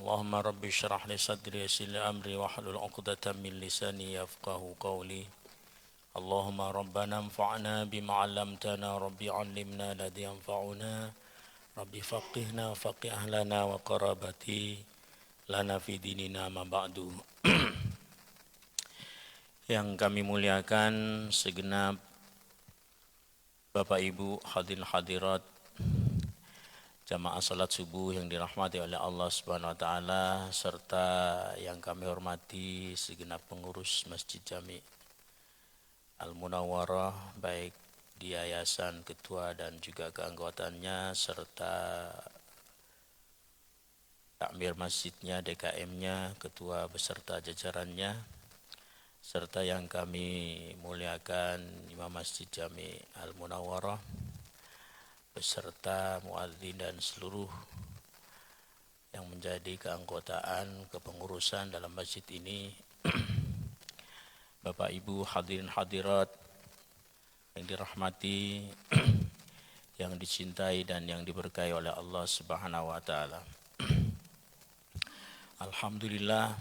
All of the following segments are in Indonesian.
Allahumma rabbi syrah li sadri yassir li amri wahlul 'uqdatam min lisani yafqahu qawli. Allahumma rabbana anfa'na bima 'allamtana rabbi 'allimna ladzi yanfa'una rabbi faqihna faqih ahlana wa qarabati lana fi dinina ma ba'du. Yang kami muliakan segenap Bapak Ibu hadirin hadirat jamaah salat subuh yang dirahmati oleh Allah Subhanahu wa taala, serta yang kami hormati segenap pengurus Masjid Jami Al Munawwarah, baik di yayasan, ketua dan juga keanggotaannya, serta takmir masjidnya, DKM-nya, ketua beserta jajarannya, serta yang kami muliakan Imam Masjid Jami Al Munawwarah beserta muadzin dan seluruh yang menjadi keanggotaan kepengurusan dalam masjid ini. Bapak Ibu hadirin hadirat yang dirahmati, yang dicintai dan yang diberkahi oleh Allah Subhanahu wa taala. Alhamdulillah,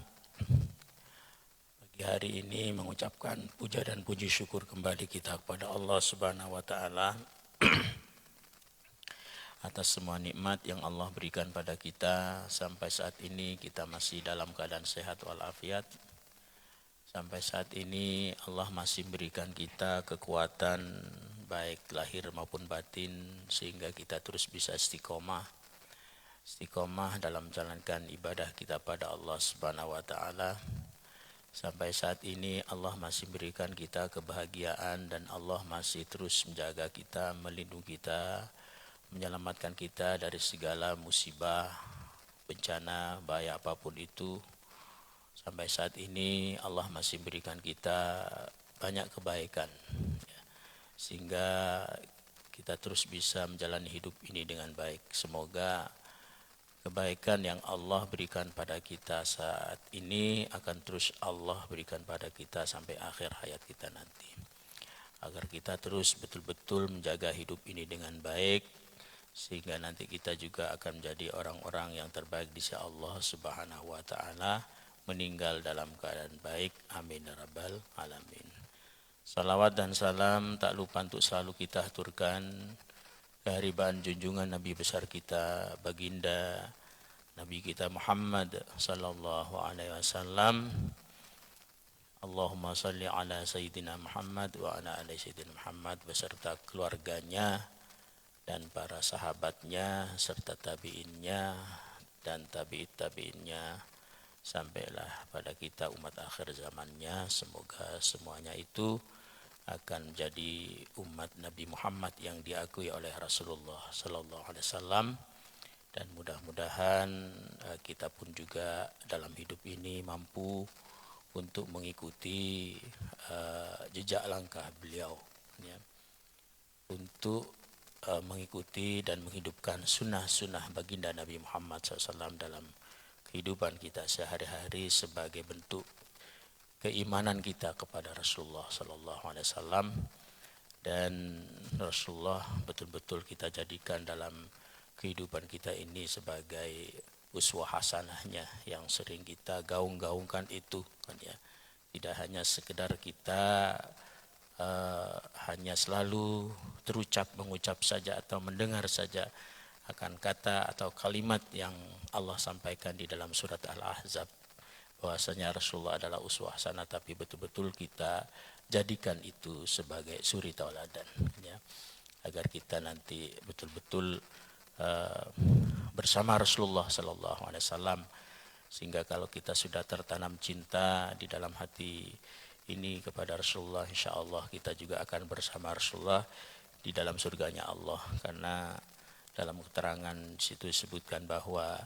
pagi hari ini mengucapkan puja dan puji syukur kembali kita kepada Allah Subhanahu wa taala atas semua nikmat yang Allah berikan pada kita. Sampai saat ini kita masih dalam keadaan sehat walafiat. Sampai saat ini Allah masih berikan kita kekuatan baik lahir maupun batin, sehingga kita terus bisa istiqomah dalam menjalankan ibadah kita pada Allah Subhanahu wa taala. Sampai saat ini Allah masih berikan kita kebahagiaan dan Allah masih terus menjaga kita, melindungi kita, menyelamatkan kita dari segala musibah, bencana, bahaya apapun itu. Sampai saat ini Allah masih berikan kita banyak kebaikan, sehingga kita terus bisa menjalani hidup ini dengan baik. Semoga kebaikan yang Allah berikan pada kita saat ini akan terus Allah berikan pada kita sampai akhir hayat kita nanti, agar kita terus betul-betul menjaga hidup ini dengan baik, sehingga nanti kita juga akan menjadi orang-orang yang terbaik di sisi Allah Subhanahu wa taala, meninggal dalam keadaan baik. Amin ya rabbal alamin. Salawat dan salam tak lupa untuk selalu kita aturkan kehadiran junjungan Nabi besar kita, baginda Nabi kita Muhammad sallallahu alaihi wasallam. Allahumma salli ala sayyidina Muhammad wa ala ali sayyidina Muhammad beserta keluarganya dan para sahabatnya serta tabi'innya dan tabi'innya sampailah pada kita umat akhir zamannya. Semoga semuanya itu akan menjadi umat Nabi Muhammad yang diakui oleh Rasulullah sallallahu alaihi wasallam, dan mudah-mudahan kita pun juga dalam hidup ini mampu untuk mengikuti jejak langkah beliau, ya, untuk mengikuti dan menghidupkan sunnah-sunnah baginda Nabi Muhammad SAW dalam kehidupan kita sehari-hari sebagai bentuk keimanan kita kepada Rasulullah SAW. Dan Rasulullah betul-betul kita jadikan dalam kehidupan kita ini sebagai uswah hasanahnya yang sering kita gaung-gaungkan itu, kan ya. Tidak hanya sekedar kita hanya selalu mengucap saja atau mendengar saja akan kata atau kalimat yang Allah sampaikan di dalam surat Al-Ahzab, bahwasanya Rasulullah adalah uswah hasanah, tapi betul-betul kita jadikan itu sebagai suri tauladan, ya, agar kita nanti betul-betul bersama Rasulullah sallallahu alaihi wasallam, sehingga kalau kita sudah tertanam cinta di dalam hati ini kepada Rasulullah, insya Allah kita juga akan bersama Rasulullah di dalam surganya Allah. Karena dalam keterangan situ disebutkan bahwa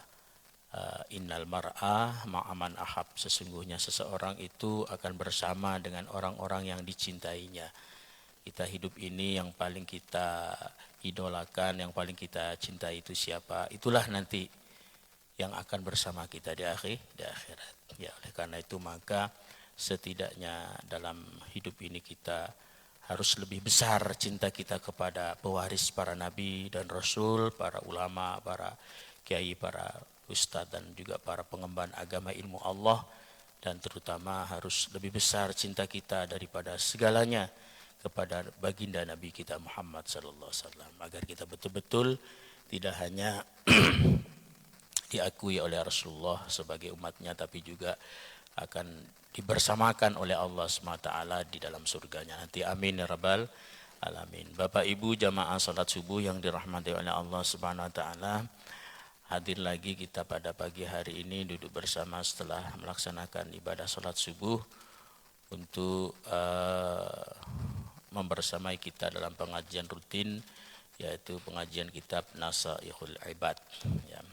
innal mar'a ma'aman ahab, sesungguhnya seseorang itu akan bersama dengan orang-orang yang dicintainya. Kita hidup ini yang paling kita idolakan, yang paling kita cintai itu siapa? Itulah nanti yang akan bersama kita di akhirat. Ya, oleh karena itu maka setidaknya dalam hidup ini kita harus lebih besar cinta kita kepada pewaris para nabi dan rasul, para ulama, para kiai, para ustadz dan juga para pengemban agama ilmu Allah, dan terutama harus lebih besar cinta kita daripada segalanya kepada baginda Nabi kita Muhammad sallallahu alaihi wasallam, agar kita betul-betul tidak hanya diakui oleh Rasulullah sebagai umatnya, tapi juga akan dibersamakan oleh Allah SWT di dalam surganya nanti. Amin ya rabbal alamin. Bapak Ibu jamaah salat subuh yang dirahmati oleh Allah Subhanahu wa taala, hadir lagi kita pada pagi hari ini duduk bersama setelah melaksanakan ibadah salat subuh untuk membersamai kita dalam pengajian rutin, yaitu pengajian kitab Nasaihul Ibad ya.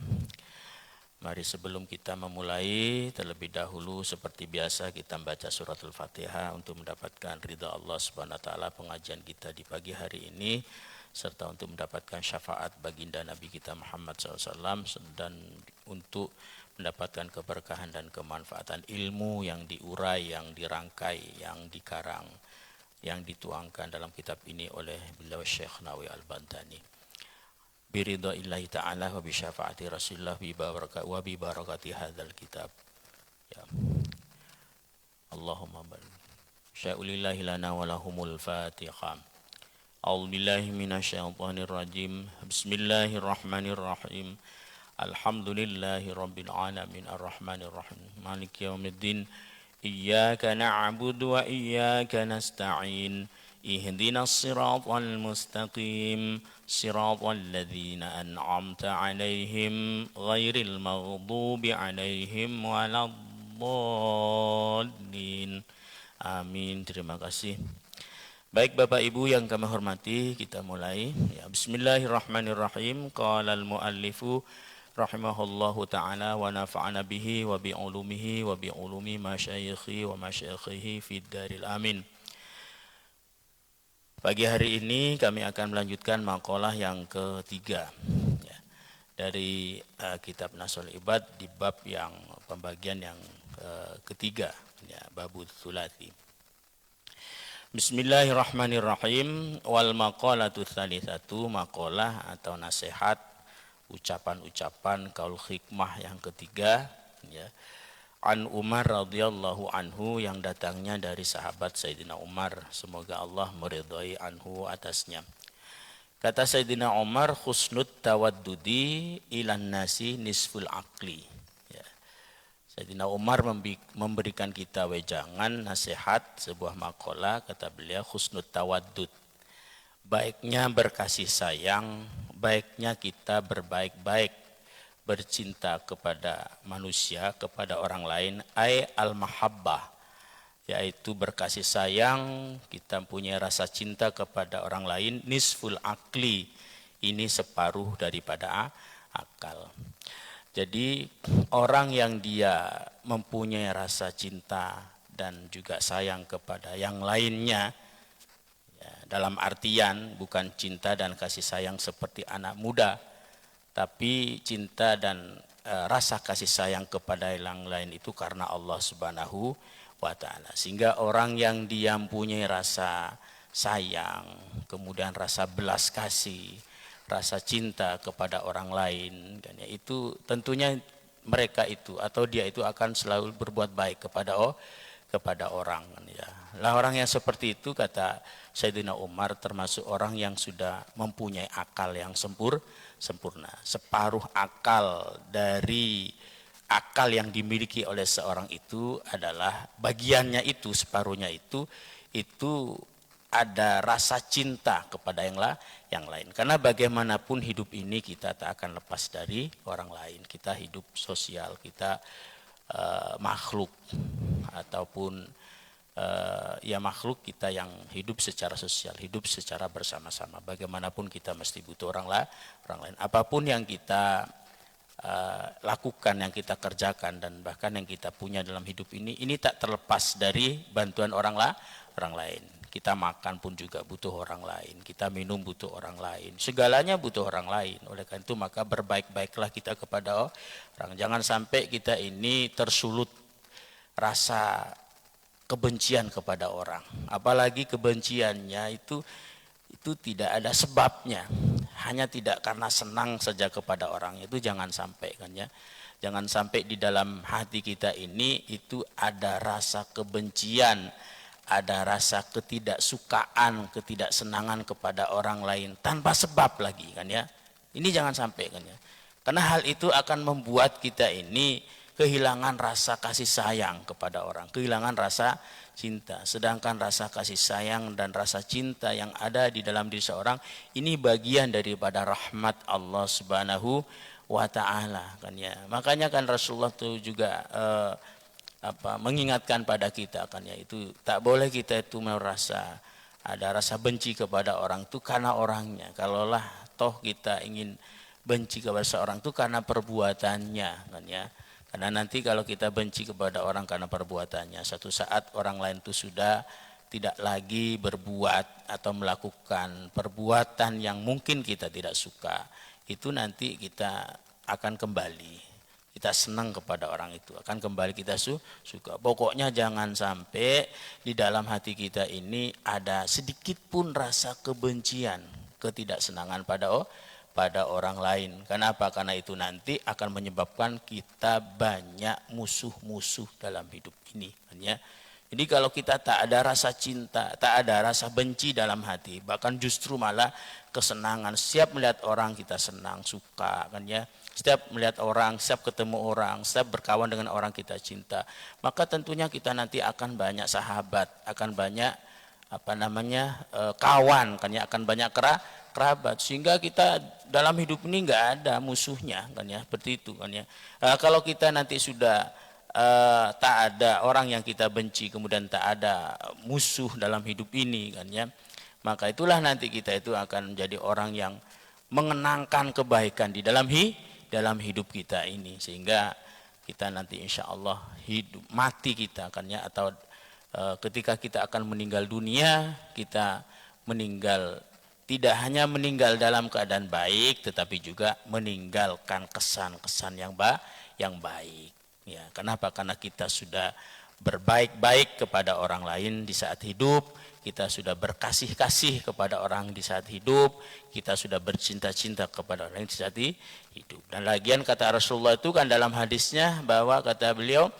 Mari sebelum kita memulai, terlebih dahulu seperti biasa kita membaca suratul Fatihah untuk mendapatkan ridha Allah Subhanahu wa taala pengajian kita di pagi hari ini, serta untuk mendapatkan syafaat baginda Nabi kita Muhammad SAW, dan untuk mendapatkan keberkahan dan kemanfaatan ilmu yang diurai, yang dirangkai, yang dikarang, yang dituangkan dalam kitab ini oleh beliau Syekh Nawawi Al-Bantani. Biridha illahi ta'ala wa bisyafaati rasulillah wa bi barakati hadzal kitab ya. Allahumma barik sya'ulillahi lana wa lahumul fatihah. A'udzubillahi minasyaitonir rajim. Bismillahirrahmanirrahim. Alhamdulillahi rabbil alamin arrahmanir rahim maliki yaumiddin. Iyyaka na'budu wa iyyaka nasta'in. Ihdinas siratal mustaqim. Siratal ladzina an'amta 'alaihim ghairil maghdubi 'alaihim waladdallin. Amin. Terima kasih. Baik Bapak Ibu yang kami hormati, kita mulai ya. Bismillahirrahmanirrahim. Qala al-muallifu rahimahullahu ta'ala wa nafa'ana bihi wa bi ulumihi wa bi ulumi masyayikhi wa masyayikhihi fid daril amin. Pagi hari ini kami akan melanjutkan makalah yang ketiga ya, dari kitab Nasaihul Ibad di bab yang pembagian yang ketiga ya, babut tsulati. Bismillahirrahmanirrahim. Wal maqalatu tsalitsatu, makalah atau nasihat, ucapan-ucapan kaul hikmah yang ketiga ya. An Umar radhiyallahu anhu, yang datangnya dari sahabat Sayyidina Umar, semoga Allah meridhai anhu atasnya. Kata Sayyidina Umar, husnut tawaddudi ilan nasi nisful aqli ya. Sayyidina Umar memberikan kita wejangan nasihat sebuah makalah, kata beliau, husnut tawaddud, baiknya berkasih sayang, baiknya kita berbaik-baik, bercinta kepada manusia, kepada orang lain, al-mahabbah, yaitu berkasih sayang, kita punya rasa cinta kepada orang lain, nisful akli, ini separuh daripada akal. Jadi orang yang dia mempunyai rasa cinta dan juga sayang kepada yang lainnya ya, dalam artian bukan cinta dan kasih sayang seperti anak muda, tapi cinta dan rasa kasih sayang kepada yang lain itu karena Allah Subhanahu wa ta'ala. Sehingga orang yang dia mempunyai rasa sayang, kemudian rasa belas kasih, rasa cinta kepada orang lain, kan ya, itu tentunya mereka itu atau dia itu akan selalu berbuat baik kepada orang ya. Lah orang yang seperti itu, kata Sayyidina Umar, termasuk orang yang sudah mempunyai akal yang sempurna. Separuh akal dari akal yang dimiliki oleh seorang itu adalah bagiannya itu, separuhnya itu ada rasa cinta kepada yang lain. Karena bagaimanapun hidup ini kita tak akan lepas dari orang lain. Kita hidup sosial, kita makhluk ataupun ya makhluk kita yang hidup secara sosial, hidup secara bersama-sama. Bagaimanapun kita mesti butuh orang lain. Apapun yang kita lakukan, yang kita kerjakan, dan bahkan yang kita punya dalam hidup ini tak terlepas dari bantuan orang lain. Kita makan pun juga butuh orang lain, kita minum butuh orang lain, segalanya butuh orang lain. Oleh karena itu maka berbaik-baiklah kita kepada orang. Jangan sampai kita ini tersulut rasa kebencian kepada orang, apalagi kebenciannya itu tidak ada sebabnya, hanya tidak karena senang saja kepada orang, itu jangan sampai kan ya. Jangan sampai di dalam hati kita ini itu ada rasa kebencian, ada rasa ketidaksukaan, ketidaksenangan kepada orang lain tanpa sebab lagi kan ya. Ini jangan sampai kan ya. Karena hal itu akan membuat kita ini kehilangan rasa kasih sayang kepada orang, kehilangan rasa cinta. Sedangkan rasa kasih sayang dan rasa cinta yang ada di dalam diri seorang ini bagian daripada rahmat Allah Subhanahu wa ta'ala kan ya. Makanya kan Rasulullah itu juga mengingatkan pada kita kan ya, itu tak boleh kita itu merasa ada rasa benci kepada orang itu karena orangnya. Kalaulah toh kita ingin benci kepada seorang itu karena perbuatannya kan ya. Karena nanti kalau kita benci kepada orang karena perbuatannya, satu saat orang lain itu sudah tidak lagi berbuat atau melakukan perbuatan yang mungkin kita tidak suka, itu nanti kita akan kembali, kita senang kepada orang itu, akan kembali kita suka. Pokoknya jangan sampai di dalam hati kita ini ada sedikit pun rasa kebencian, ketidaksenangan pada orang lain. Kenapa? Karena itu nanti akan menyebabkan kita banyak musuh-musuh dalam hidup ini kan ya. Jadi kalau kita tak ada rasa cinta, tak ada rasa benci dalam hati, bahkan justru malah kesenangan, setiap melihat orang kita senang, suka kan ya. Setiap melihat orang, setiap ketemu orang, setiap berkawan dengan orang kita cinta, maka tentunya kita nanti akan banyak sahabat, akan banyak kawan kan ya, akan banyak kerabat, sehingga kita dalam hidup ini nggak ada musuhnya kan ya, seperti itu kan ya. Kalau kita nanti sudah tak ada orang yang kita benci, kemudian tak ada musuh dalam hidup ini kan ya, maka itulah nanti kita itu akan menjadi orang yang mengenangkan kebaikan di dalam hidup kita ini, sehingga kita nanti insya Allah hidup mati kita kan ya, atau ketika kita akan meninggal dunia, kita meninggal tidak hanya meninggal dalam keadaan baik, tetapi juga meninggalkan kesan-kesan yang baik. Ya, kenapa? Karena kita sudah berbaik-baik kepada orang lain di saat hidup, kita sudah berkasih-kasih kepada orang di saat hidup, kita sudah bercinta-cinta kepada orang di saat hidup. Dan lagian kata Rasulullah itu kan dalam hadisnya, bahwa kata beliau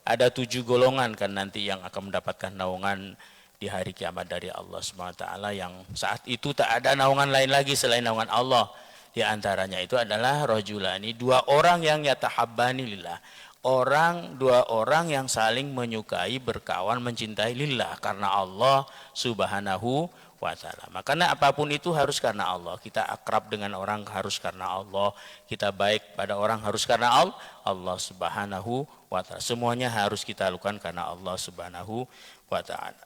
ada 7 golongan kan nanti yang akan mendapatkan naungan di hari kiamat dari Allah SWT, yang saat itu tak ada naungan lain lagi selain naungan Allah. Di antaranya itu adalah rajulani, 2 orang yang yatahabbani lillah. Dua orang yang saling menyukai, berkawan, mencintai lillah, karena Allah Subhanahu wa ta'ala. Makanya apapun itu harus karena Allah. Kita akrab dengan orang harus karena Allah. Kita baik pada orang harus karena Allah Subhanahu wa ta'ala. Semuanya harus kita lakukan karena Allah Subhanahu wa ta'ala.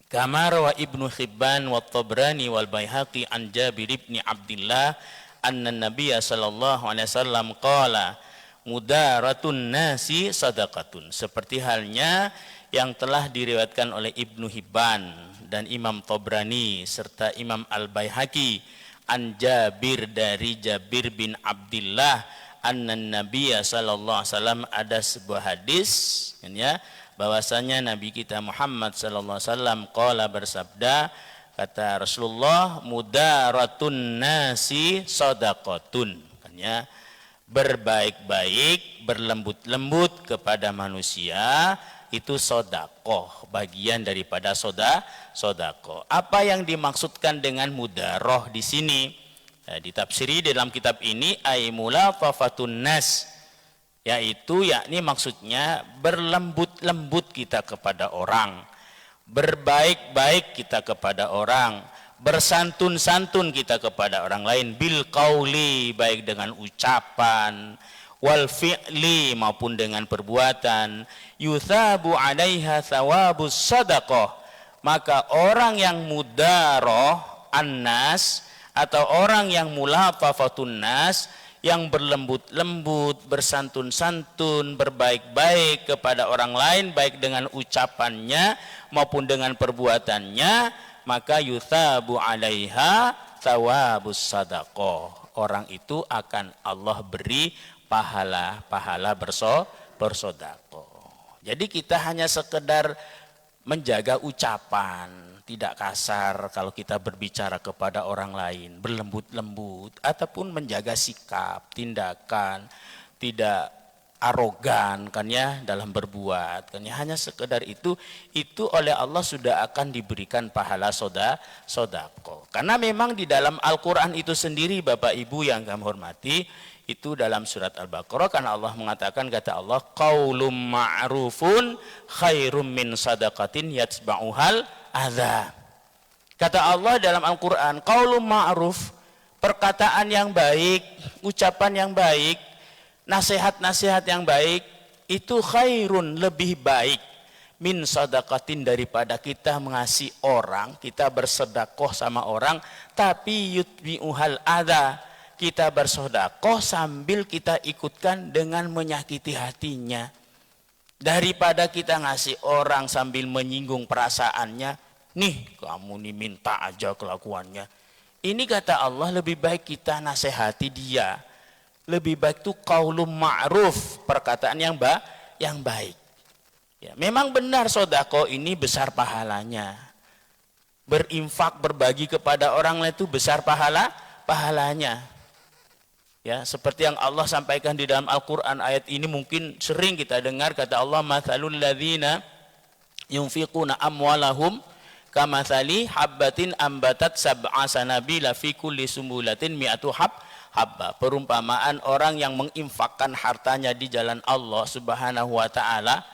Kama rawa Ibnu Hibban wa Tabrani wal Baihaqi an Jabir bin Abdullah anna Nabiyya sallallahu alaihi wasallam qala mudaratun nasi sadaqatun, seperti halnya yang telah diriwayatkan oleh Ibnu Hibban dan Imam Tabrani serta Imam Al-Baihaqi an Jabir, dari Jabir bin Abdullah anna Nabiyya sallallahu alaihi wasallam, ada sebuah hadis ya, bahwasanya Nabi kita Muhammad sallallahu alaihi wasallam qala, bersabda, kata Rasulullah, mudaratun nasi sadaqatun kan ya, berbaik-baik, berlembut-lembut kepada manusia itu sodakoh, bagian daripada sodakoh. Apa yang dimaksudkan dengan mudaroh di sini? Ditafsiri dalam kitab ini mulatafatun nas, yakni maksudnya berlembut-lembut kita kepada orang, berbaik-baik kita kepada orang, bersantun-santun kita kepada orang lain, bil qauli, baik dengan ucapan, wal fi'li, maupun dengan perbuatan, yuthabu 'alaiha thawabus shadaqah. Maka orang yang mudaroh annas, atau orang yang mulatafatun nas, yang berlembut-lembut, bersantun-santun, berbaik-baik kepada orang lain, baik dengan ucapannya maupun dengan perbuatannya, maka yuthabu 'alaiha thawabus sadaqah. Orang itu akan Allah beri pahala bersedekah. Jadi kita hanya sekedar menjaga ucapan, tidak kasar kalau kita berbicara kepada orang lain, berlembut-lembut, ataupun menjaga sikap, tindakan, tidak arogan kan ya dalam berbuat kan ya, hanya sekedar itu oleh Allah sudah akan diberikan pahala sodako. Karena memang di dalam Al-Quran itu sendiri Bapak Ibu yang kami hormati, itu dalam surat Al-Baqarah karena Allah mengatakan, kata Allah, qaulum ma'rufun khairum min sadaqatin yatsba'uhal adza. Kata Allah dalam Al-Quran, qaulum ma'ruf, perkataan yang baik, ucapan yang baik, nasihat-nasihat yang baik, itu khairun, lebih baik, min sadaqatin, daripada kita mengasihi orang, kita bersedekah sama orang, tapi yutbi'uhal adza, kita bersedekah sambil kita ikutkan dengan menyakiti hatinya. Daripada kita ngasih orang sambil menyinggung perasaannya, nih kamu nih minta aja kelakuannya. Ini kata Allah lebih baik kita nasihati dia. Lebih baik tuh qaulum ma'ruf, perkataan yang baik. Ya, memang benar sedekah ini besar pahalanya. Berinfak, berbagi kepada orang lain itu besar pahalanya. Ya, seperti yang Allah sampaikan di dalam Al-Quran, ayat ini mungkin sering kita dengar, kata Allah, mathalul ladzina yunfiquna amwalahum kamathali habbatin ambatat sab'a sanabila fi kulli sumbulatin mi'atu habba. Perumpamaan orang yang menginfakkan hartanya di jalan Allah Subhanahu wa taala,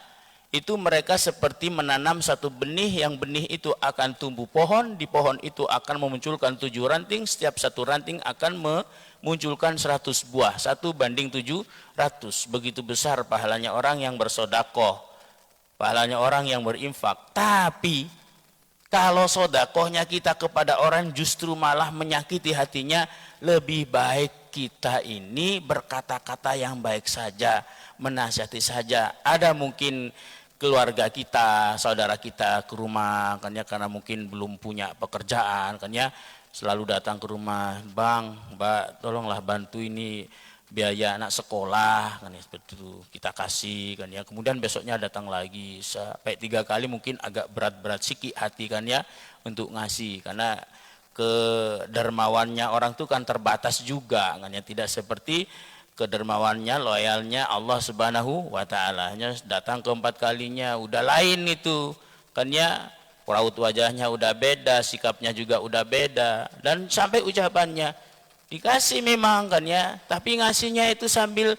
itu mereka seperti menanam satu benih, yang benih itu akan tumbuh pohon, di pohon itu akan memunculkan 7 ranting, setiap satu ranting akan memunculkan 100 buah, 1:700. Begitu besar pahalanya orang yang bersedekah, pahalanya orang yang berinfak. Tapi kalau sedekahnya kita kepada orang justru malah menyakiti hatinya, lebih baik kita ini berkata-kata yang baik saja, menasihati saja. Ada mungkin keluarga kita, saudara kita ke rumah kan ya, karena mungkin belum punya pekerjaan kan ya, selalu datang ke rumah, bang, mbak, tolonglah bantu ini biaya anak sekolah kan ya, seperti itu kita kasih kan ya. Kemudian besoknya datang lagi sampai 3 kali, mungkin agak berat-berat sikit hati kan ya untuk ngasih, karena kedermawannya orang itu kan terbatas juga kan ya, tidak seperti kedermawannya, loyalnya Allah Subhanahu wa taala. Hanya datang ke 4 kalinya udah lain itu kan ya, raut wajahnya udah beda, sikapnya juga udah beda, dan sampai ucapannya dikasih memang kan ya, tapi ngasihnya itu sambil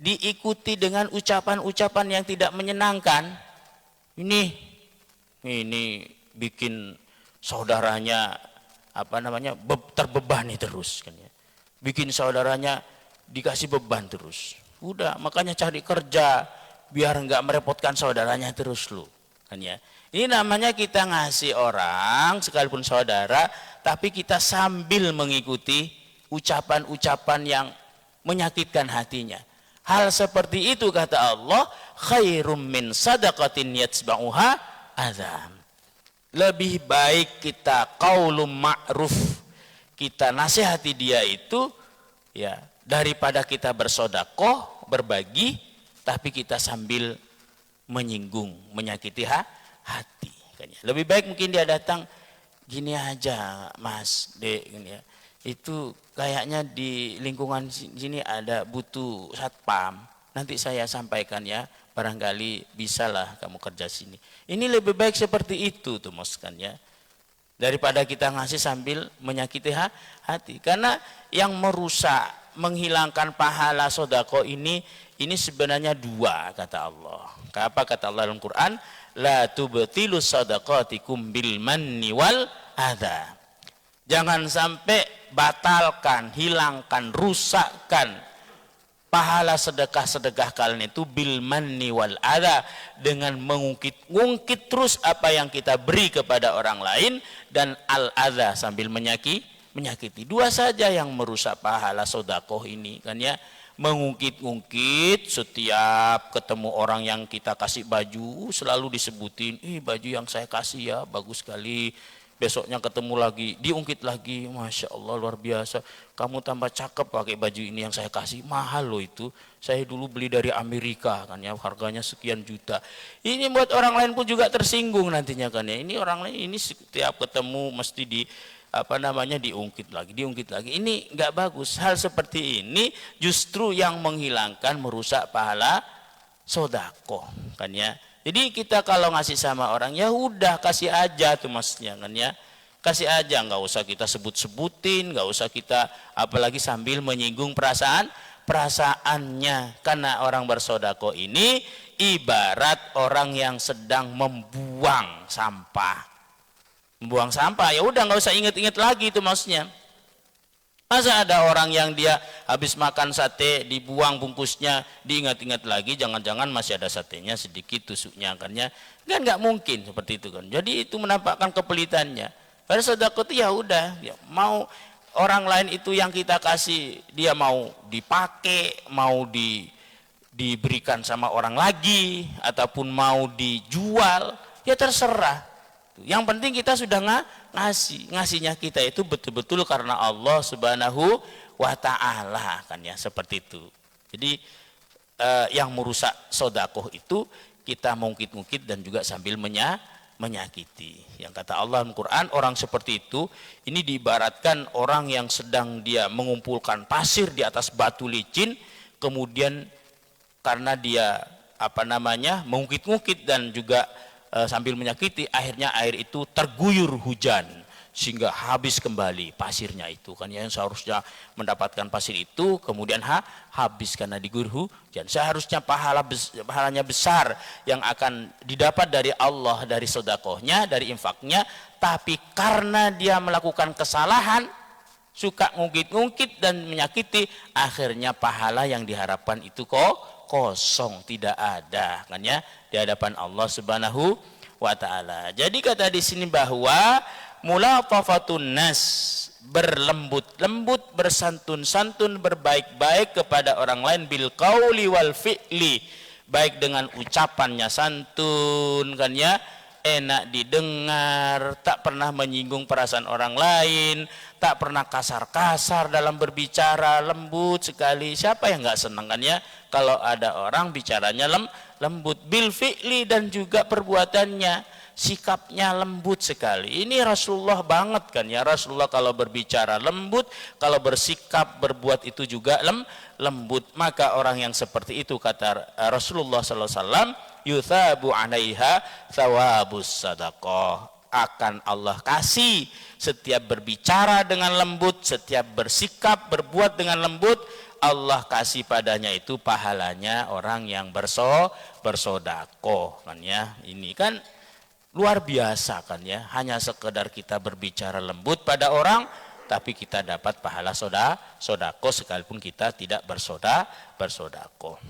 diikuti dengan ucapan-ucapan yang tidak menyenangkan. Ini bikin saudaranya terbebani terus kan ya, bikin saudaranya dikasih beban terus. Udah, makanya cari kerja biar nggak merepotkan saudaranya terus lu kan ya. Ini namanya kita ngasih orang sekalipun saudara, tapi kita sambil mengikuti ucapan-ucapan yang menyakitkan hatinya. Hal seperti itu kata Allah, khairum min sadaqatin yatsba'uha adzam. Lebih baik kita qaulum ma'ruf, kita nasihati dia itu ya, daripada kita bersedekah, berbagi, tapi kita sambil menyinggung, menyakiti hati. Lebih baik mungkin dia datang, gini aja Mas, Dek, gini ya, itu kayaknya di lingkungan sini ada butuh satpam, nanti saya sampaikan ya, barangkali bisalah kamu kerja sini. Ini lebih baik seperti itu tuh Mas kan ya, daripada kita ngasih sambil menyakiti hati. Karena yang merusak, menghilangkan pahala sedekah ini sebenarnya 2 kata Allah. Apa kata Allah dalam Quran? La tubtilu sadaqatikum bil manni wal adza. Jangan sampai batalkan, hilangkan, rusakkan pahala sedekah-sedekah kalian itu bil manni wal adza, dengan mengungkit terus apa yang kita beri kepada orang lain, dan al adza, sambil menyakiti. 2 saja yang merusak pahala sedekah ini kan ya. Mengungkit-ungkit, setiap ketemu orang yang kita kasih baju selalu disebutin, baju yang saya kasih ya bagus sekali. Besoknya ketemu lagi, diungkit lagi, Masya Allah luar biasa, kamu tambah cakep pakai baju ini yang saya kasih, mahal loh itu, saya dulu beli dari Amerika kan ya, harganya sekian juta. Ini buat orang lain pun juga tersinggung nantinya kan ya. Ini orang lain ini setiap ketemu mesti diungkit lagi. Ini nggak bagus. Hal seperti ini justru yang menghilangkan, merusak pahala sodako, kan ya. Jadi kita kalau ngasih sama orang, ya udah kasih aja tuh maksudnya, kan ya. Kasih aja, nggak usah kita sebut-sebutin, nggak usah kita apalagi sambil menyinggung perasaannya. Karena orang bersodako ini ibarat orang yang sedang membuang sampah. Membuang sampah, ya udah nggak usah inget-inget lagi itu maksudnya. Masa ada orang yang dia habis makan sate dibuang bungkusnya, diingat-ingat lagi, jangan-jangan masih ada satenya sedikit tusuknya, kan ya. Kan nggak mungkin seperti itu kan. Jadi itu menampakkan kepelitannya. Pada sedekah itu ya udah, ya, mau orang lain itu yang kita kasih, dia mau dipakai, mau diberikan sama orang lagi, ataupun mau dijual, ya terserah. Yang penting kita sudah ngasihnya kita itu betul-betul karena Allah Subhanahu wa Ta'ala, kan ya, seperti itu. Jadi yang merusak sodakoh itu kita mungkit-mungkit dan juga sambil menyakiti. Yang kata Allah dalam Quran, orang seperti itu ini diibaratkan orang yang sedang dia mengumpulkan pasir di atas batu licin, kemudian karena dia mengungkit-ungkit dan juga sambil menyakiti, akhirnya air itu terguyur hujan sehingga habis kembali pasirnya itu, kan ya. Yang seharusnya mendapatkan pasir itu kemudian habis karena diguyur hujan. Seharusnya pahalanya besar yang akan didapat dari Allah, dari sedekahnya, dari infaknya, tapi karena dia melakukan kesalahan, suka ngungkit-ngungkit dan menyakiti, akhirnya pahala yang diharapkan itu kosong, tidak ada, kan ya, di hadapan Allah Subhanahu wa Ta'ala. Jadi kata di sini bahwa mulatafatun nas, berlembut-lembut, bersantun-santun, berbaik-baik kepada orang lain, bil qauli wal fi'li, baik dengan ucapannya santun, kan ya, enak didengar, tak pernah menyinggung perasaan orang lain, tak pernah kasar-kasar dalam berbicara, lembut sekali. Siapa yang nggak senang, kan ya, kalau ada orang bicaranya lembut, bil fi'li, dan juga perbuatannya, sikapnya lembut sekali. Ini Rasulullah banget, kan ya. Rasulullah kalau berbicara lembut, kalau bersikap berbuat itu juga lembut. Maka orang yang seperti itu, kata Rasulullah sallallahu alaihi wasallam, yuthabu 'alaiha thawabus sadaqah, akan Allah kasih setiap berbicara dengan lembut, setiap bersikap berbuat dengan lembut, Allah kasih padanya itu pahalanya orang yang bersodakoh, kan ya. Ini kan luar biasa, kan ya. Hanya sekedar kita berbicara lembut pada orang, tapi kita dapat pahala sodakoh sekalipun kita tidak bersodakoh.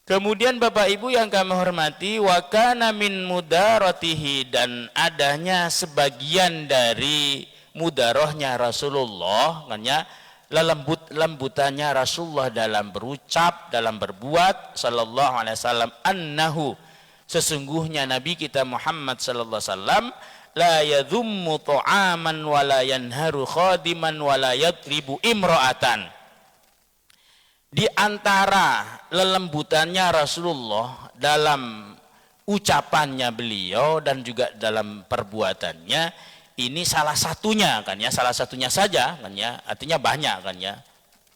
Kemudian Bapak Ibu yang kami hormati, wa kana min mudaratihi, dan adanya sebagian dari mudarohnya Rasulullah, kan ya, lembutannya Rasulullah dalam berucap, dalam berbuat, sallallahu alaihi wasallam, annahu, sesungguhnya Nabi kita Muhammad sallallahu alaihi wasallam, la yadhummu ta'aman wa la yanharu khadiman wa la yadribu imra'atan. Di antara lelembutannya Rasulullah dalam ucapannya beliau dan juga dalam perbuatannya, ini salah satunya, kan ya, salah satunya saja, kan ya, artinya banyak, kan ya.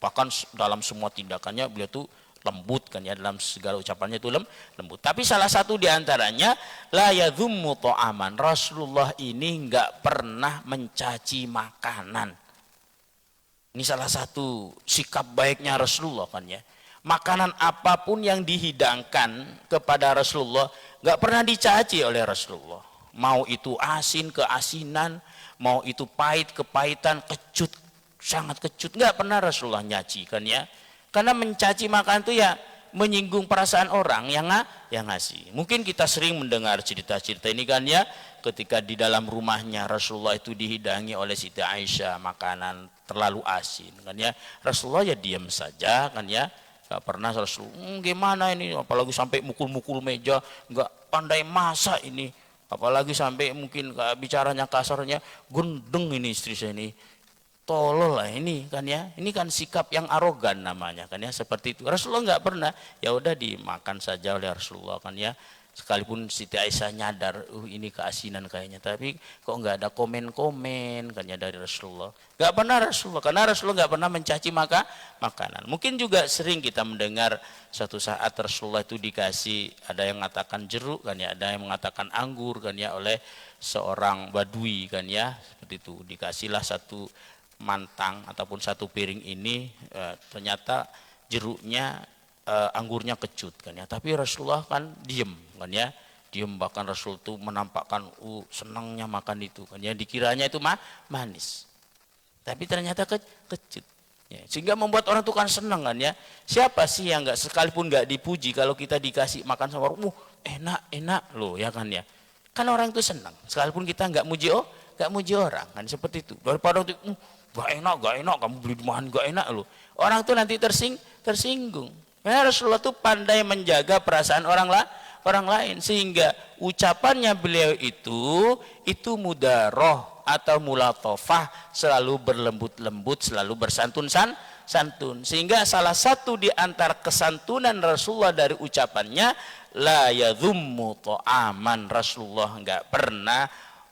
Bahkan dalam semua tindakannya beliau tuh lembut, kan ya, dalam segala ucapannya itu lembut. Tapi salah satu di antaranya, la yadhummu ta'aman, Rasulullah ini enggak pernah mencaci makanan. Ini salah satu sikap baiknya Rasulullah, kan ya. Makanan apapun yang dihidangkan kepada Rasulullah enggak pernah dicaci oleh Rasulullah. Mau itu asin keasinan, mau itu pahit kepahitan, kecut sangat kecut, enggak pernah Rasulullah nyaci, kan ya. Karena mencaci makan itu ya menyinggung perasaan orang yang ngasih. Mungkin kita sering mendengar cerita-cerita ini, kan ya, ketika di dalam rumahnya Rasulullah itu dihidangi oleh Siti Aisyah makanan terlalu asin, kan ya. Rasulullah ya diam saja, kan ya. Gak pernah Rasulullah gimana ini, apalagi sampai mukul-mukul meja, gak pandai masak ini, apalagi sampai mungkin bicaranya kasarnya, gendeng ini istri saya ini, tolol lah ini, kan ya. Ini kan sikap yang arogan namanya, kan ya, seperti itu. Rasulullah nggak pernah, ya udah dimakan saja oleh Rasulullah, kan ya. Sekalipun Siti Aisyah nyadar, ini keasinan kayaknya, tapi kok nggak ada komen-komen kan ya dari Rasulullah. Nggak pernah Rasulullah, karena Rasulullah nggak pernah mencaci makanan. Mungkin juga sering kita mendengar suatu saat Rasulullah itu dikasih, ada yang mengatakan jeruk kan ya, ada yang mengatakan anggur kan ya oleh seorang badui kan ya, seperti itu. Dikasihlah satu mantang ataupun satu piring ini, ternyata jeruknya, anggurnya kecut kan ya, tapi Rasulullah kan diem kan ya, diem, bahkan Rasul itu menampakkan senangnya makan itu kan ya, dikiranya itu manis, tapi ternyata kecut ya, sehingga membuat orang itu kan senang kan ya. Siapa sih yang nggak, sekalipun nggak dipuji, kalau kita dikasih makan sama orang, enak loh ya kan ya, kan orang itu senang, sekalipun kita nggak muji orang kan, seperti itu. Daripada itu gak enak, kamu beli di mana gak enak loh, orang itu nanti tersinggung. Ya, Rasulullah itu pandai menjaga perasaan orang lain, sehingga ucapannya beliau itu mudaroh atau mulatofah, selalu berlembut-lembut, selalu bersantun, sehingga salah satu di antara kesantunan Rasulullah dari ucapannya, la yadhummu ta'aman, Rasulullah nggak pernah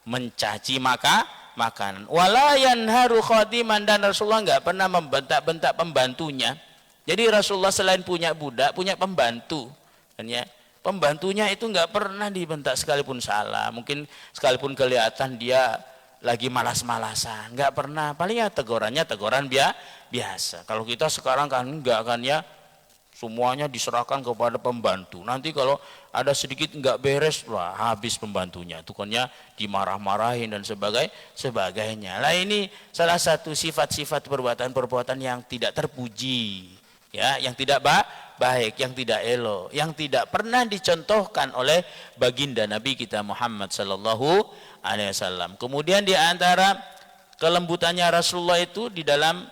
mencaci makanan, wala yanharu khadiman, dan Rasulullah nggak pernah membentak-bentak pembantunya. Jadi Rasulullah selain punya budak, punya pembantu kan ya, pembantunya itu nggak pernah dibentak sekalipun salah, mungkin sekalipun kelihatan dia lagi malas-malasan, nggak pernah, paling ya teguran biasa. Kalau kita sekarang kan nggak kan ya, semuanya diserahkan kepada pembantu, nanti kalau ada sedikit nggak beres, wah habis pembantunya itu kan ya, dimarah-marahin dan sebagainya. Lah ini salah satu sifat-sifat perbuatan-perbuatan yang tidak terpuji ya, yang tidak baik, yang tidak elok, yang tidak pernah dicontohkan oleh baginda Nabi kita Muhammad sallallahu alaihi wasallam. Kemudian di antara kelembutannya Rasulullah itu di dalam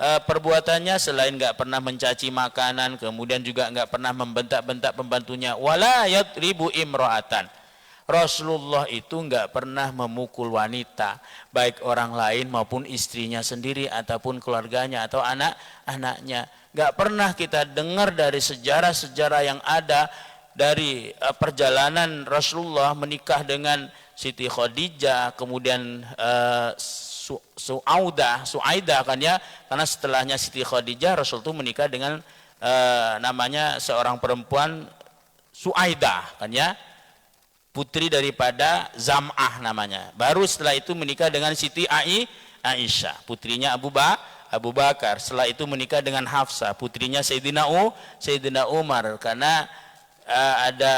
perbuatannya, selain nggak pernah mencaci makanan, kemudian juga nggak pernah membentak-bentak pembantunya, wala yadribu imro'atan, Rasulullah itu nggak pernah memukul wanita, baik orang lain maupun istrinya sendiri ataupun keluarganya atau anak-anaknya. Nggak pernah kita dengar dari sejarah-sejarah yang ada dari perjalanan Rasulullah menikah dengan Siti Khadijah, kemudian Suaidah kan ya, karena setelahnya Siti Khadijah Rasul itu menikah dengan namanya seorang perempuan Suaidah kan ya, putri daripada Zam'ah namanya. Baru setelah itu menikah dengan Siti Aisyah, putrinya Abu Bakar. Setelah itu menikah dengan Hafsah, putrinya Sayyidina Umar, karena ada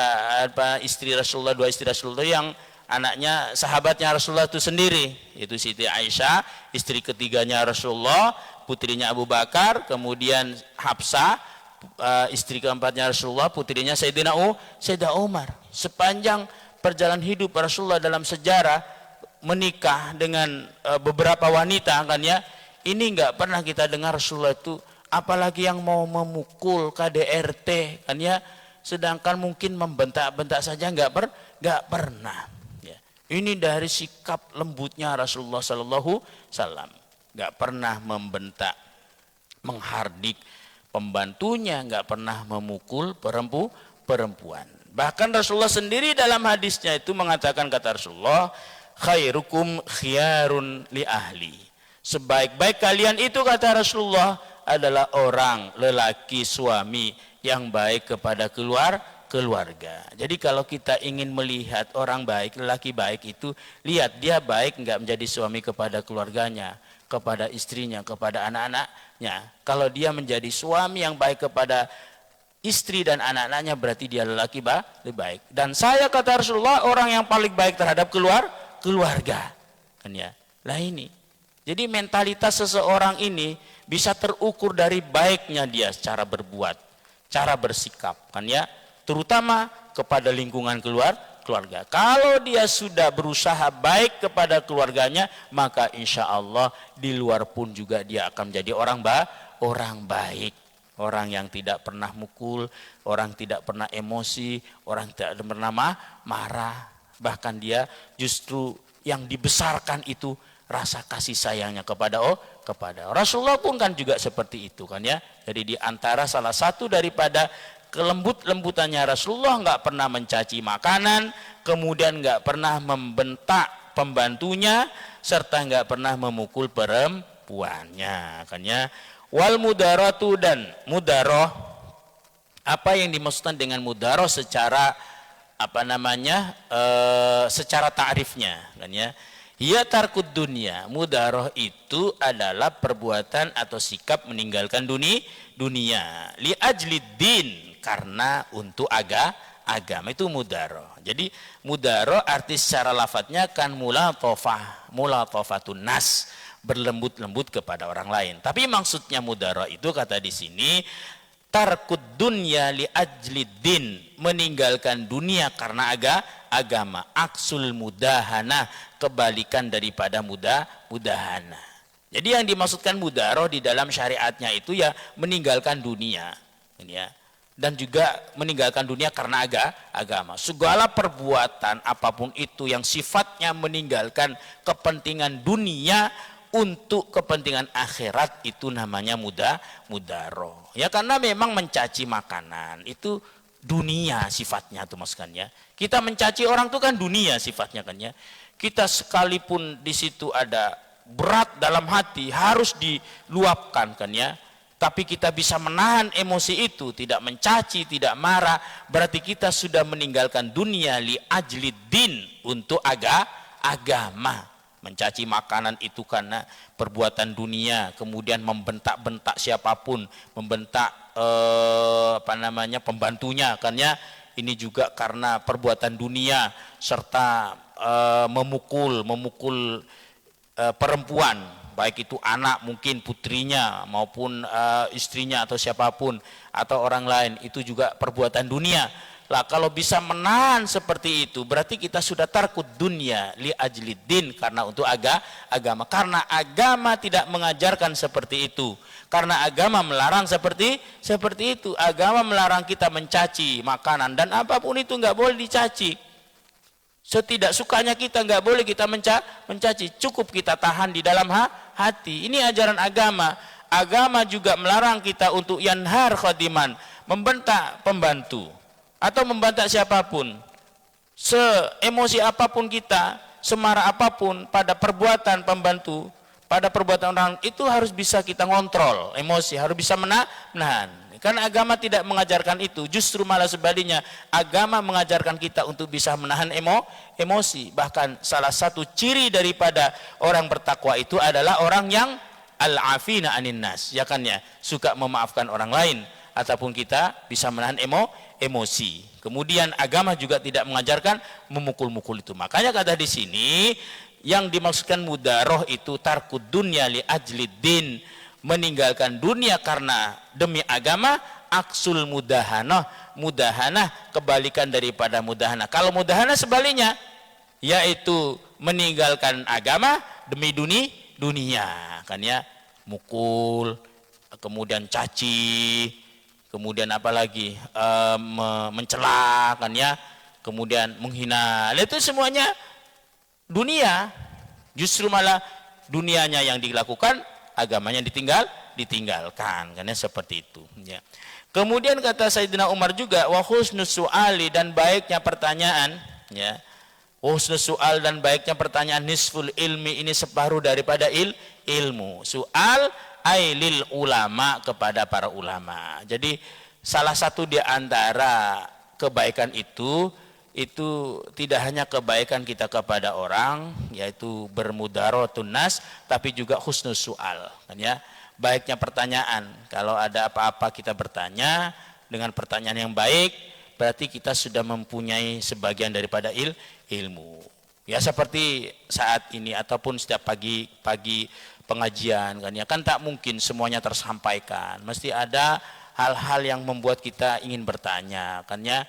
istri Rasulullah, dua istri Rasulullah yang anaknya sahabatnya Rasulullah itu sendiri, yaitu Siti Aisyah, istri ketiganya Rasulullah, putrinya Abu Bakar, kemudian Hafsah, istri keempatnya Rasulullah, putrinya Sayyidina Umar. Sepanjang perjalanan hidup Rasulullah dalam sejarah menikah dengan beberapa wanita kan ya, ini nggak pernah kita dengar Rasulullah itu apalagi yang mau memukul KDRT kan ya, sedangkan mungkin membentak-bentak saja nggak pernah ya. Ini dari sikap lembutnya Rasulullah sallallahu alaihi wasallam, nggak pernah membentak, menghardik pembantunya, nggak pernah memukul perempuan. Bahkan Rasulullah sendiri dalam hadisnya itu mengatakan, kata Rasulullah, khairukum khiyarun li ahli, sebaik-baik kalian itu, kata Rasulullah, adalah orang lelaki suami yang baik kepada keluarga. Jadi kalau kita ingin melihat orang baik, lelaki baik itu, lihat dia baik nggak menjadi suami kepada keluarganya, kepada istrinya, kepada anak-anaknya. Kalau dia menjadi suami yang baik kepada istri dan anak-anaknya, berarti dia lelaki baik. Dan saya, kata Rasulullah, orang yang paling baik terhadap keluarga kan ya. Lah ini, jadi mentalitas seseorang ini bisa terukur dari baiknya dia cara berbuat, cara bersikap kan ya, terutama kepada lingkungan keluarga. Kalau dia sudah berusaha baik kepada keluarganya, maka insya Allah di luar pun juga dia akan menjadi orang baik, orang yang tidak pernah mukul, orang tidak pernah emosi, orang tidak pernah marah. Bahkan dia justru yang dibesarkan itu rasa kasih sayangnya kepada Rasulullah pun kan juga seperti itu kan ya. Jadi di antara salah satu daripada kelembut-lembutannya Rasulullah, nggak pernah mencaci makanan, kemudian nggak pernah membentak pembantunya, serta nggak pernah memukul perempuannya. Makanya wal mudaratu, dan mudaroh, apa yang dimaksudkan dengan mudaroh secara secara ta'rifnya kan ya, ya tarkud dunia. Mudaroh itu adalah perbuatan atau sikap meninggalkan dunia li ajlid din, karena untuk agama, itu mudaroh. Jadi mudaroh arti secara lafadznya kan mulatofatun nas, berlembut-lembut kepada orang lain. Tapi maksudnya mudaroh itu kata di sini tarkud dunya li ajlid din, meninggalkan dunia karena agama. Aksul mudahana, kebalikan daripada mudahana. Jadi yang dimaksudkan mudaroh di dalam syariatnya itu ya meninggalkan dunia, ya, dan juga meninggalkan dunia karena agama. Segala perbuatan apapun itu yang sifatnya meninggalkan kepentingan dunia untuk kepentingan akhirat, itu namanya mudaroh. Ya, karena memang mencaci makanan itu dunia sifatnya tuh Mas kan ya. Kita mencaci orang itu kan dunia sifatnya kan ya. Kita sekalipun di situ ada berat dalam hati harus diluapkan kan ya. Tapi kita bisa menahan emosi itu, tidak mencaci, tidak marah, berarti kita sudah meninggalkan dunia li ajlid din, untuk agama. Mencaci makanan itu karena perbuatan dunia, kemudian membentak-bentak siapapun, membentak pembantunya kan ya, ini juga karena perbuatan dunia, serta memukul perempuan, baik itu anak mungkin putrinya maupun istrinya atau siapapun atau orang lain, itu juga perbuatan dunia. Lah kalau bisa menahan seperti itu, berarti kita sudah tarkud dunia li ajliddin, karena untuk agama. Karena agama tidak mengajarkan seperti itu. Karena agama melarang seperti itu. Agama melarang kita mencaci makanan, dan apapun itu nggak boleh dicaci. Setidak sukanya kita nggak boleh kita mencaci. Cukup kita tahan di dalam hati. Ini ajaran agama. Agama juga melarang kita untuk yanhar khadiman, membentak pembantu atau membentak siapapun. Seemosi apapun kita, semarah apapun pada perbuatan pembantu, pada perbuatan orang, itu harus bisa kita ngontrol emosi, harus bisa menahan. Karena agama tidak mengajarkan itu, justru malah sebaliknya, agama mengajarkan kita untuk bisa menahan emosi. Bahkan salah satu ciri daripada orang bertakwa itu adalah orang yang al-afina anin nas, ya kan ya, suka memaafkan orang lain, ataupun kita bisa menahan emosi. Kemudian agama juga tidak mengajarkan memukul-mukul itu. Makanya kata di sini yang dimaksudkan mudaroh itu tarkud dunya li ajliddin, meninggalkan dunia karena demi agama. Aksul mudahanah, kebalikan daripada mudahana. Kalau mudahana sebaliknya, yaitu meninggalkan agama demi dunia kan ya, mukul, kemudian caci, kemudian apalagi mencela kan ya, kemudian menghina. Itu semuanya dunia. Justru malah dunianya yang dilakukan, agamanya ditinggalkan, karena seperti itu ya. Kemudian kata Sayyidina Umar juga, wa husnus su'ali, dan baiknya pertanyaan ya. Husnus su'al, dan baiknya pertanyaan, nisful ilmi, ini separuh daripada ilmu. Su'al ailil ulama, kepada para ulama. Jadi salah satu di antara kebaikan itu tidak hanya kebaikan kita kepada orang, yaitu bermudaratun nas, tapi juga husnus su'al kan ya. Baiknya pertanyaan, kalau ada apa-apa kita bertanya dengan pertanyaan yang baik, berarti kita sudah mempunyai sebagian daripada ilmu. Ya seperti saat ini ataupun setiap pagi pengajian kan ya, kan tak mungkin semuanya tersampaikan, mesti ada hal-hal yang membuat kita ingin bertanya kan ya,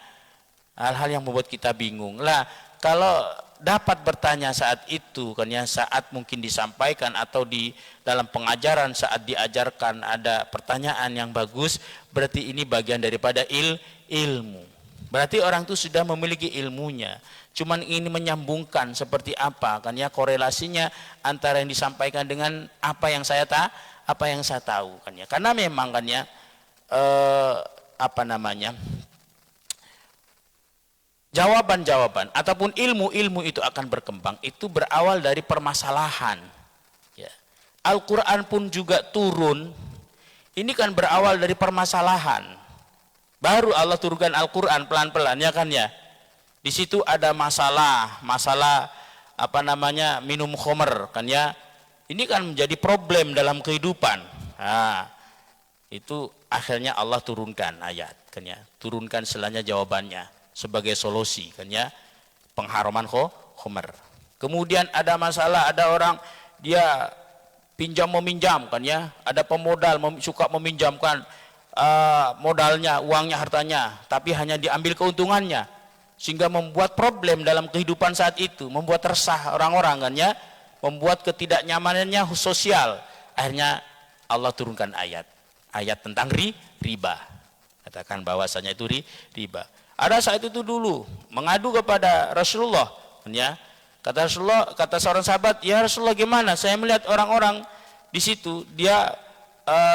hal-hal yang membuat kita bingung. Lah kalau dapat bertanya saat itu kan ya, saat mungkin disampaikan atau di dalam pengajaran, saat diajarkan ada pertanyaan yang bagus, berarti ini bagian daripada ilmu. Berarti orang itu sudah memiliki ilmunya, cuman ini menyambungkan seperti apa kan ya, korelasinya antara yang disampaikan dengan apa yang saya tahu kan ya. Karena memang kan ya jawaban-jawaban ataupun ilmu-ilmu itu akan berkembang itu berawal dari permasalahan. Ya. Al-Quran pun juga turun, ini kan berawal dari permasalahan. Baru Allah turunkan Al-Quran pelan-pelan, ya kan ya. Di situ ada masalah apa namanya, minum khamr kan ya. Ini kan menjadi problem dalam kehidupan. Nah, itu akhirnya Allah turunkan ayat kan ya. Turunkan selanya jawabannya sebagai solusi kan ya, pengharaman khamr. Kemudian ada masalah, ada orang dia pinjam meminjam kan ya, ada pemodal suka meminjamkan modalnya, uangnya, hartanya, tapi hanya diambil keuntungannya, sehingga membuat problem dalam kehidupan saat itu, membuat resah orang-orang kan ya, membuat ketidaknyamanannya sosial. Akhirnya Allah turunkan ayat tentang riba, katakan bahwasanya itu riba. Ada saat itu dulu mengadu kepada Rasulullah kan ya. Kata Rasulullah, kata seorang sahabat, ya Rasulullah gimana? Saya melihat orang-orang di situ, dia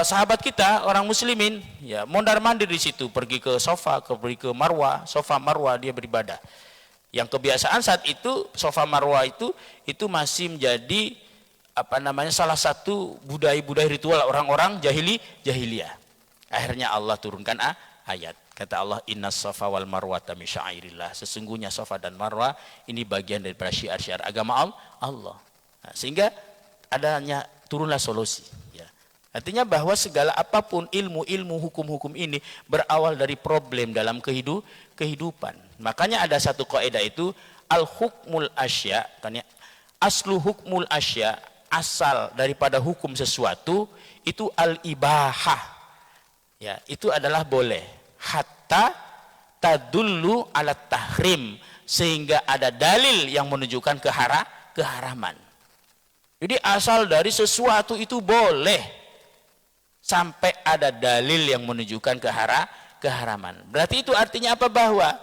sahabat kita, orang muslimin, ya mondar-mandir di situ, pergi ke pergi ke Marwah, Safa Marwah dia beribadah. Yang kebiasaan saat itu Safa Marwah itu masih menjadi apa namanya, salah satu budaya ritual orang-orang jahiliyah. Akhirnya Allah turunkan ayat. Kata Allah, innas safa wal marwata min syairillah. Sesungguhnya Safa dan Marwah ini bagian daripada syiar-syiar agama Allah. Nah, sehingga adanya turunlah solusi. Ya. Artinya bahwa segala apapun ilmu hukum-hukum ini berawal dari problem dalam kehidupan. Makanya ada satu kaidah itu al hukmul asya, kan ya, aslu hukmul asya, asal daripada hukum sesuatu itu al ibahah. Ya, itu adalah boleh. Hatta tadullu ala tahrim, sehingga ada dalil yang menunjukkan keharaman. Jadi asal dari sesuatu itu boleh sampai ada dalil yang menunjukkan keharaman. Berarti itu artinya apa? Bahwa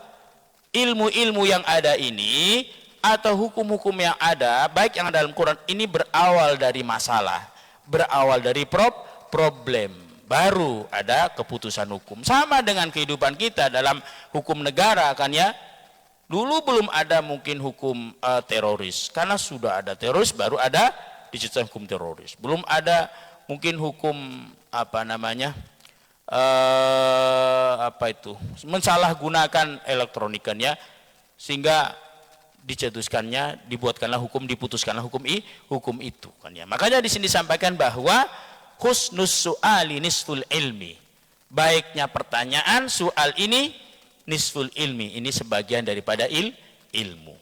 ilmu-ilmu yang ada ini atau hukum-hukum yang ada, baik yang dalam Quran ini berawal dari masalah, berawal dari problem. Baru ada keputusan hukum. Sama dengan kehidupan kita dalam hukum negara kan ya. Dulu belum ada mungkin hukum teroris. Karena sudah ada teroris baru ada dicetuskan hukum teroris. Belum ada mungkin hukum apa namanya, mensalahgunakan elektronik kan ya. Sehingga dicetuskannya, diputuskanlah hukum itu kan ya. Makanya di sini disampaikan bahwa husnus su'ali nisful ilmi, baiknya pertanyaan soal ini nisful ilmi, ini sebagian daripada ilmu.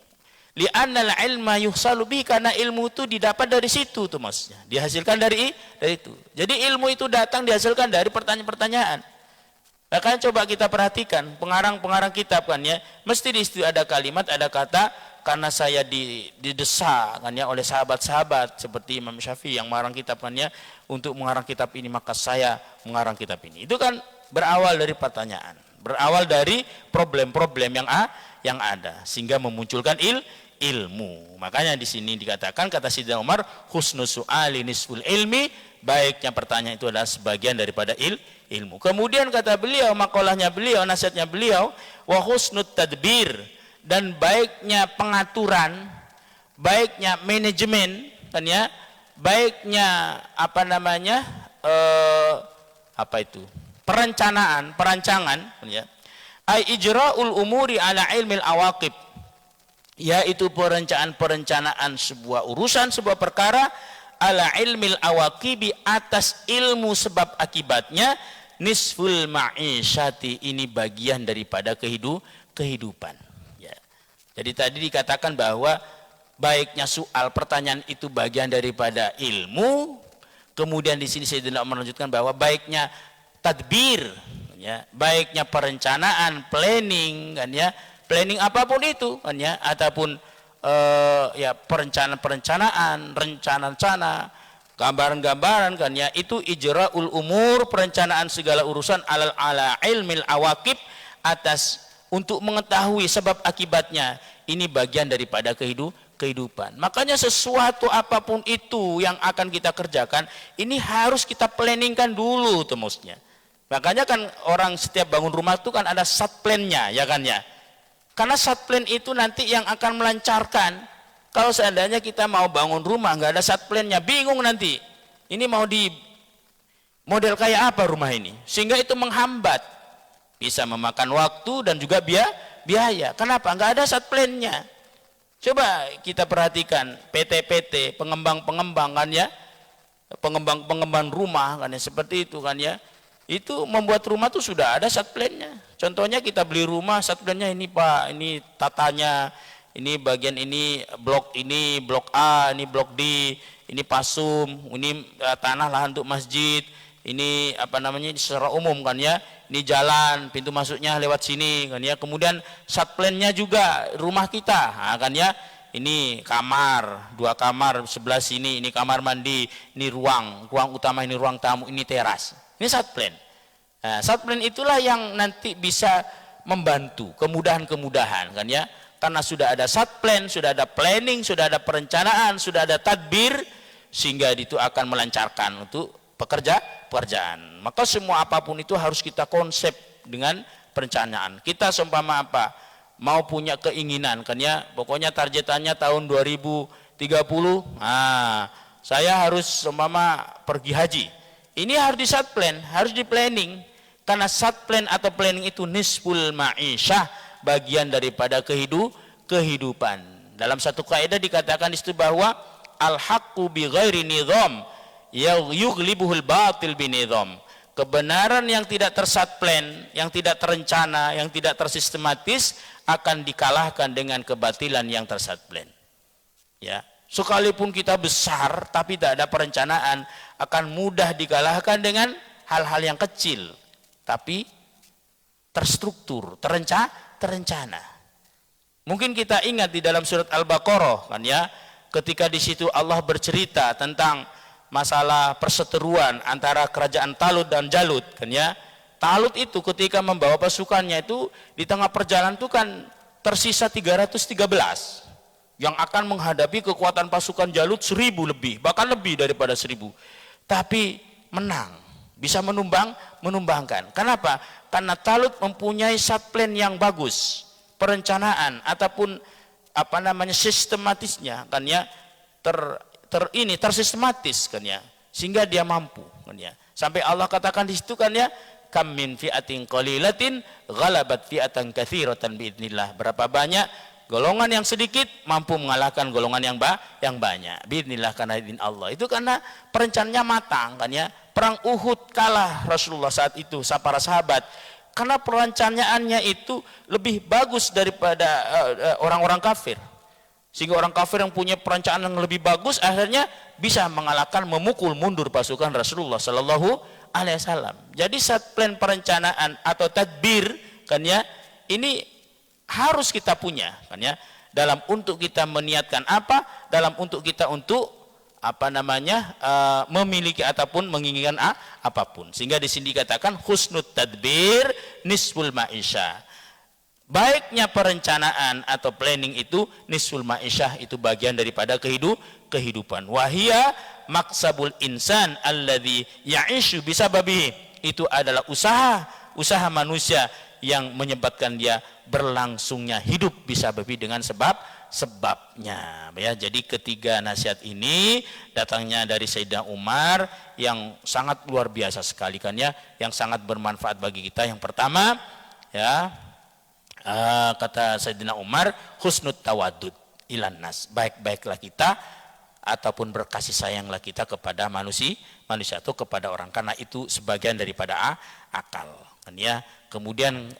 Li'annal ilma yuhsalu bi, karena ilmu itu didapat dari situ tuh maksudnya, dihasilkan dari itu. Jadi ilmu itu datang dihasilkan dari pertanyaan-pertanyaan. Makanya coba kita perhatikan pengarang kitab kan ya, mesti di situ ada kalimat, ada kata, karena saya didesak kan ya oleh sahabat-sahabat seperti Imam Syafi'i yang mengarang kitab kan ya, untuk mengarang kitab ini maka saya mengarang kitab ini. Itu kan berawal dari pertanyaan, berawal dari problem-problem yang ada sehingga memunculkan ilmu. Makanya di sini dikatakan, kata Sayyidina Umar, husnus su'ali nisful ilmi, baiknya pertanyaan itu adalah sebagian daripada ilmu. Kemudian kata beliau, makalahnya beliau, nasihatnya beliau, wa husnut tadbir, dan baiknya pengaturan, baiknya manajemen kan ya, baiknya apa namanya, perancangan kan ya, ai ijra'ul umuri ala ilmil awaqib, yaitu perencanaan sebuah urusan, sebuah perkara ala ilmil awaqibi, atas ilmu sebab akibatnya, nisful ma'isyati, ini bagian daripada kehidupan. Jadi tadi dikatakan bahwa baiknya soal pertanyaan itu bagian daripada ilmu. Kemudian di sini Sayyidina Umar melanjutkan bahwa baiknya tadbir, ya, baiknya perencanaan, planning kan ya, planning apapun itu kan ya, ataupun ya perencanaan, rencana, gambaran kan ya, itu ijra'ul umur, perencanaan segala urusan ala ilmil awaqib, atas untuk mengetahui sebab akibatnya, ini bagian daripada kehidupan. Makanya sesuatu apapun itu yang akan kita kerjakan, ini harus kita planningkan dulu tuh maksudnya. Makanya kan orang setiap bangun rumah itu kan ada sat plan-nya ya kan ya. Karena sat plan itu nanti yang akan melancarkan. Kalau seandainya kita mau bangun rumah nggak ada sat plan-nya, bingung nanti. Ini mau di model kayak apa rumah ini? Sehingga itu menghambat. Bisa memakan waktu dan juga biaya. Kenapa? Nggak ada sat plan-nya. Coba kita perhatikan PT-PT, pengembang-pengembang kan ya. Pengembang rumah kan ya, seperti itu kan ya, itu membuat rumah tuh sudah ada sat plan-nya. Contohnya kita beli rumah, sat plan-nya ini Pak, ini tatanya, ini bagian ini blok A, ini blok D, ini pasum, ini tanah lahan untuk masjid, ini apa namanya secara umum kan ya, ini jalan, pintu masuknya lewat sini kan ya. Kemudian sat plan-nya juga rumah kita, nah, kan ya. Ini kamar, 2 kamar sebelah sini, ini kamar mandi, ini ruang utama, ini ruang tamu, ini teras. Ini sat plan. Nah, sat plan itulah yang nanti bisa membantu kemudahan-kemudahan kan ya. Karena sudah ada sat plan, sudah ada planning, sudah ada perencanaan, sudah ada tadbir, sehingga itu akan melancarkan untuk pekerjaan. Maka semua apapun itu harus kita konsep dengan perencanaan. Kita seumpama apa? Mau punya keinginan kan ya, pokoknya targetannya tahun 2030, nah saya harus seumpama pergi haji, ini harus di sat plan, harus di planning, karena sat plan atau planning itu nisful ma'isyah, bagian daripada kehidupan. Dalam satu kaidah dikatakan di situ bahwa al-haqqu bi ghairi nizam yughlibuhul batil bi nizam. Kebenaran yang tidak tersat plan, yang tidak terencana, yang tidak tersistematis akan dikalahkan dengan kebatilan yang tersat plan. Ya, sekalipun kita besar tapi tidak ada perencanaan, akan mudah dikalahkan dengan hal-hal yang kecil tapi terstruktur, terencana. Mungkin kita ingat di dalam surat Al-Baqarah kan ya, ketika di situ Allah bercerita tentang masalah perseteruan antara kerajaan Talut dan Jalut kan ya. Talut itu ketika membawa pasukannya itu di tengah perjalanan itu kan tersisa 313 yang akan menghadapi kekuatan pasukan Jalut 1000 lebih, bahkan lebih daripada 1000. Tapi menang, bisa menumbangkan. Kenapa? Karena Talut mempunyai sat plan yang bagus, perencanaan ataupun apa namanya sistematisnya kan ya, tersistematis kan ya, sehingga dia mampu kan ya. Sampai Allah katakan di situ kan ya, kam min fi'atin qalilatin ghalabat fi'atan katsiratan biidznillah. Berapa banyak golongan yang sedikit mampu mengalahkan golongan yang banyak biidznillah, karena izin Allah. Itu karena perencanaannya matang kan ya. Perang Uhud kalah Rasulullah saat itu para sahabat karena perencanaannya itu lebih bagus daripada orang-orang kafir. Sehingga orang kafir yang punya perencanaan yang lebih bagus akhirnya bisa mengalahkan, memukul mundur pasukan Rasulullah Sallallahu Alaihi Wasallam. Jadi sat plan perencanaan atau tadbir kan ya, ini harus kita punya kan ya, dalam untuk kita meniatkan apa, dalam untuk kita untuk apa namanya memiliki ataupun menginginkan apapun. Sehingga di sini dikatakan husnut tadbir nisful ma'isyah. Baiknya perencanaan atau planning itu nisful ma'isyah, itu bagian daripada kehidupan. Wahia maksabul insan alladzi ya'ishu bisababihi, itu adalah usaha manusia yang menyebabkan dia berlangsungnya hidup bisababi dengan sebabnya ya. Jadi ketiga nasihat ini datangnya dari Sayyidina Umar yang sangat luar biasa sekali kan ya, yang sangat bermanfaat bagi kita. Yang pertama ya, kata Sayyidina Umar, husnut tawadud ilan nas, baik-baiklah kita ataupun berkasih sayanglah kita kepada manusia atau kepada orang, karena itu sebagian daripada akal kan ya. Kemudian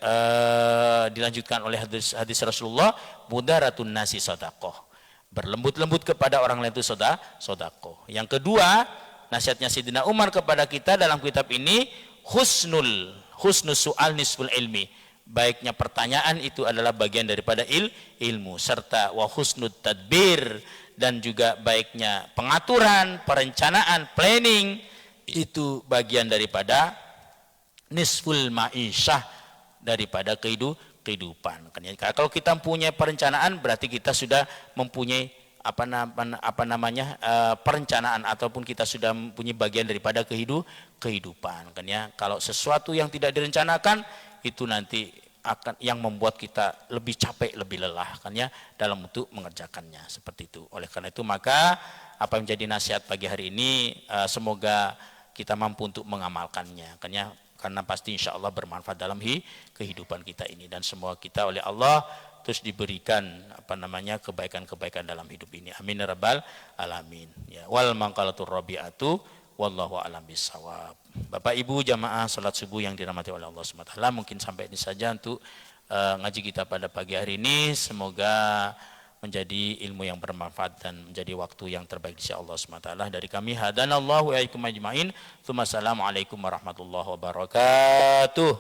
dilanjutkan oleh hadis Rasulullah, mudaratun nasi sedekah, berlembut-lembut kepada orang lain itu sedekah. Yang kedua nasihatnya Sayyidina Umar kepada kita dalam kitab ini, husnus su'al nisful ilmi, baiknya pertanyaan itu adalah bagian daripada ilmu, serta wa husnud tadbir, dan juga baiknya pengaturan, perencanaan, planning itu bagian daripada nisful ma'isyah, daripada kehidupan. Kalau kita mempunyai perencanaan berarti kita sudah mempunyai perencanaan ataupun kita sudah mempunyai bagian daripada kehidupan kan ya. Kalau sesuatu yang tidak direncanakan itu nanti yang membuat kita lebih capek, lebih lelah kan ya dalam untuk mengerjakannya seperti itu. Oleh karena itu maka apa yang menjadi nasihat pagi hari ini semoga kita mampu untuk mengamalkannya kan ya, karena pasti insya Allah bermanfaat dalam kehidupan kita ini, dan semua kita oleh Allah terus diberikan kebaikan-kebaikan dalam hidup ini. Amin ya rabbal alamin. Ya, wal maqalatur rabi'atu wallahu a'lam bissawab. Bapak Ibu jamaah salat subuh yang dirahmati oleh Allah SWT, mungkin sampai ini saja untuk ngaji kita pada pagi hari ini. Semoga menjadi ilmu yang bermanfaat dan menjadi waktu yang terbaik di sisi Allah SWT. Dari kami hadanallahu wa iyyakum ajmain. Assalamualaikum warahmatullahi wabarakatuh.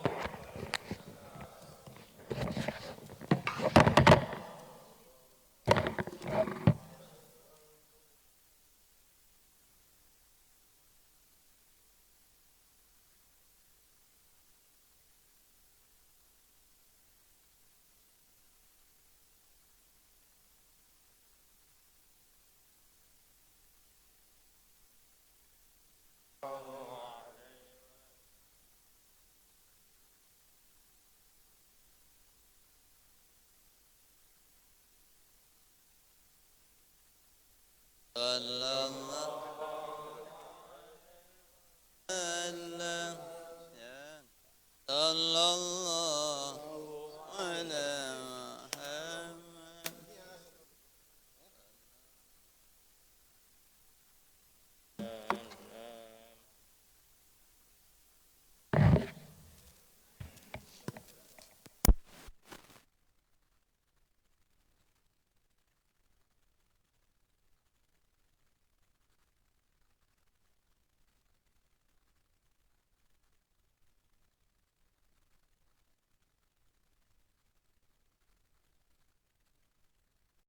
Allah